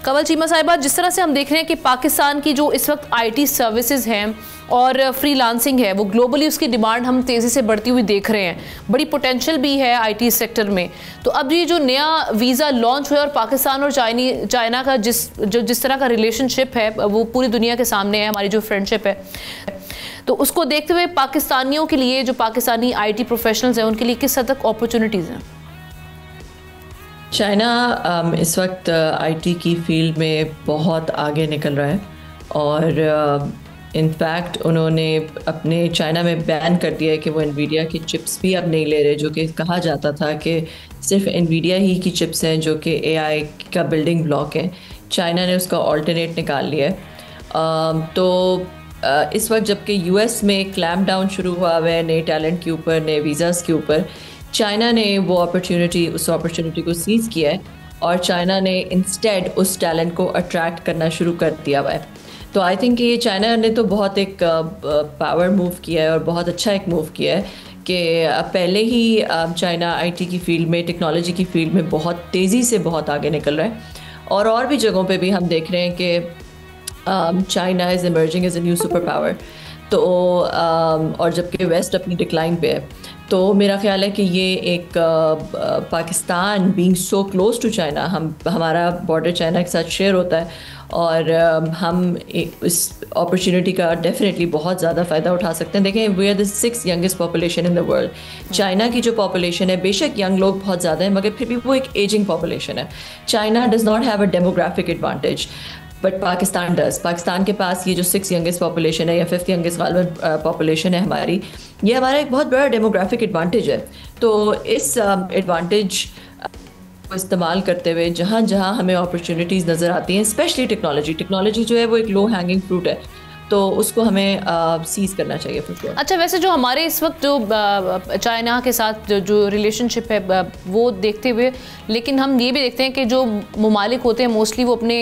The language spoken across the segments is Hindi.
कंवल चीमा साहिबा, जिस तरह से हम देख रहे हैं कि पाकिस्तान की जो इस वक्त आईटी सर्विसेज हैं और फ्रीलांसिंग है, वो ग्लोबली उसकी डिमांड हम तेज़ी से बढ़ती हुई देख रहे हैं, बड़ी पोटेंशियल भी है आईटी सेक्टर में। तो अब ये जो नया वीज़ा लॉन्च हुआ और पाकिस्तान और चाइना का जिस तरह का रिलेशनशिप है वो पूरी दुनिया के सामने है, हमारी जो फ्रेंडशिप है, तो उसको देखते हुए पाकिस्तानियों के लिए, जो पाकिस्तानी आईटी प्रोफेशनल्स हैं, उनके लिए किस हद तक अपॉर्चुनिटीज़ हैं? चाइना इस वक्त आईटी की फील्ड में बहुत आगे निकल रहा है और इनफैक्ट उन्होंने अपने चाइना में बैन कर दिया है कि वो एनवीडिया की चिप्स भी अब नहीं ले रहे, जो कि कहा जाता था कि सिर्फ एनवीडिया ही की चिप्स हैं जो कि एआई का बिल्डिंग ब्लॉक है। चाइना ने उसका ऑल्टरनेट निकाल लिया है। तो इस वक्त जबकि यूएस में क्लैम्प डाउन शुरू हुआ है नए टैलेंट के ऊपर, नए वीज़ाज़ के ऊपर, चाइना ने वो उस अपॉर्चुनिटी को सीज़ किया है और चाइना ने इंस्टेड उस टैलेंट को अट्रैक्ट करना शुरू कर दिया हुआ है। तो आई थिंक ये चाइना ने तो बहुत एक पावर मूव किया है और बहुत अच्छा एक मूव किया है कि पहले ही चाइना आईटी की फील्ड में, टेक्नोलॉजी की फील्ड में बहुत तेज़ी से बहुत आगे निकल रहा है और भी जगहों पे भी हम देख रहे हैं कि China is emerging as a new super power. तो और जबकि वेस्ट अपनी डिक्लाइन पे है, तो मेरा ख्याल है कि ये एक Pakistan being so close to China, हमारा बॉर्डर चाइना के साथ शेयर होता है और हम इस अपॉर्चुनिटी का डेफिनेटली बहुत ज़्यादा फ़ायदा उठा सकते हैं। देखें, we are the 6th youngest population in the world. China की जो पॉपुलेशन है, बेशक यंग लोग बहुत ज़्यादा हैं, मगर फिर भी वो एक एजिंग पॉपुलेशन है। China does not have a demographic advantage, but Pakistan does. Pakistan के पास ये जो 6th यंगेस्ट पॉपुलेशन है या 5th यंगेस्ट गालिबन पॉपुलेशन है हमारी, ये हमारा एक बहुत बड़ा डेमोग्राफिक एडवांटेज है। तो इस एडवांटेज को इस्तेमाल करते हुए जहाँ जहाँ हमें अपॉर्चुनिटीज़ नज़र आती हैं, स्पेशली टेक्नोलॉजी जो है वो एक लो हैंगिंग फ्रूट है, तो उसको हमें सीज़ करना चाहिए फिर। अच्छा, वैसे जो हमारे इस वक्त जो चाइना के साथ जो रिलेशनशिप है वो देखते हुए, लेकिन हम ये भी देखते हैं कि जो ममालिक होते हैं मोस्टली वो अपने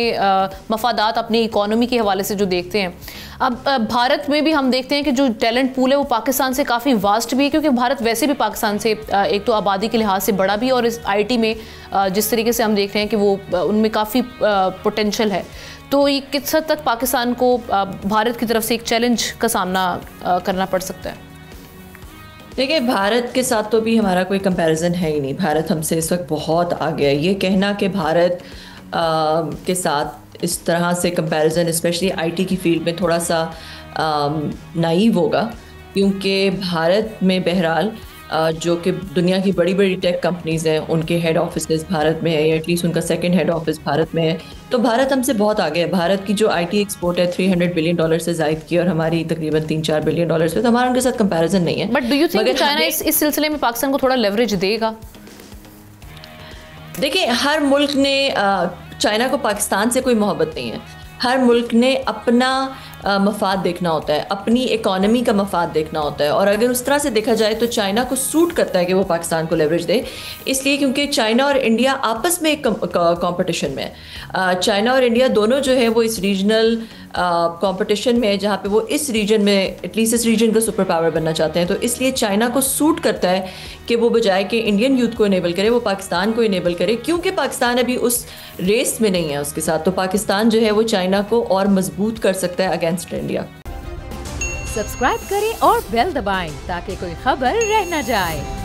मफादात, अपनी इकोनॉमी के हवाले से जो देखते हैं। अब भारत में भी हम देखते हैं कि जो टैलेंट पूल है वो पाकिस्तान से काफ़ी वास्ट भी है, क्योंकि भारत वैसे भी पाकिस्तान से एक तो आबादी के लिहाज से बड़ा भी है और इस आईटी में जिस तरीके से हम देख रहे हैं कि वो उनमें काफ़ी पोटेंशियल है। तो ये किस हद तक पाकिस्तान को भारत की तरफ से एक चैलेंज का सामना करना पड़ सकता है? देखिए, भारत के साथ तो भी हमारा कोई कंपैरिजन है ही नहीं। भारत हमसे इस वक्त बहुत आगे है। ये कहना कि भारत के साथ इस तरह से कंपैरिजन स्पेशली आईटी की फील्ड में थोड़ा सा नाइव होगा, क्योंकि भारत में बहरहाल जो कि दुनिया की बड़ी बड़ी टेक कंपनीज़ हैं, उनके हेड ऑफिस भारत में है, या एटलीस्ट उनका सेकंड हेड ऑफिस भारत में है। तो भारत हमसे बहुत आगे है। भारत की जो आईटी एक्सपोर्ट है $300 बिलियन से ज़ायद की, और हमारी तकरीबन $3-4 बिलियन पे, तो हमारा उनके साथ कंपैरिजन नहीं है। But do you think China इस सिलसिले में पाकिस्तान को थोड़ा लेवरेज देगा? देखिए, हर मुल्क ने चाइना को पाकिस्तान से कोई मोहब्बत नहीं है। हर मुल्क ने अपना मफाद देखना होता है, अपनी इकॉनमी का मफाद देखना होता है, और अगर उस तरह से देखा जाए तो चाइना को सूट करता है कि वो पाकिस्तान को लेवरेज दे, इसलिए क्योंकि चाइना और इंडिया आपस में एक कंपटीशन में है। चाइना और इंडिया दोनों जो है वो इस रीजनल कंपटीशन में है, जहाँ पे वो इस रीजन में, एटलीस्ट इस रीजन का सुपर पावर बनना चाहते हैं। तो इसलिए चाइना को सूट करता है कि वो बजाय कि इंडियन यूथ को इनेबल करे, वो पाकिस्तान को इनेबल करे, क्योंकि पाकिस्तान अभी उस रेस में नहीं है उसके साथ। तो पाकिस्तान जो है वो चाइना को और मजबूत कर सकता है अगेंस्ट इंडिया। सब्सक्राइब करें और बेल दबाएं ताकि कोई खबर रह न जाए।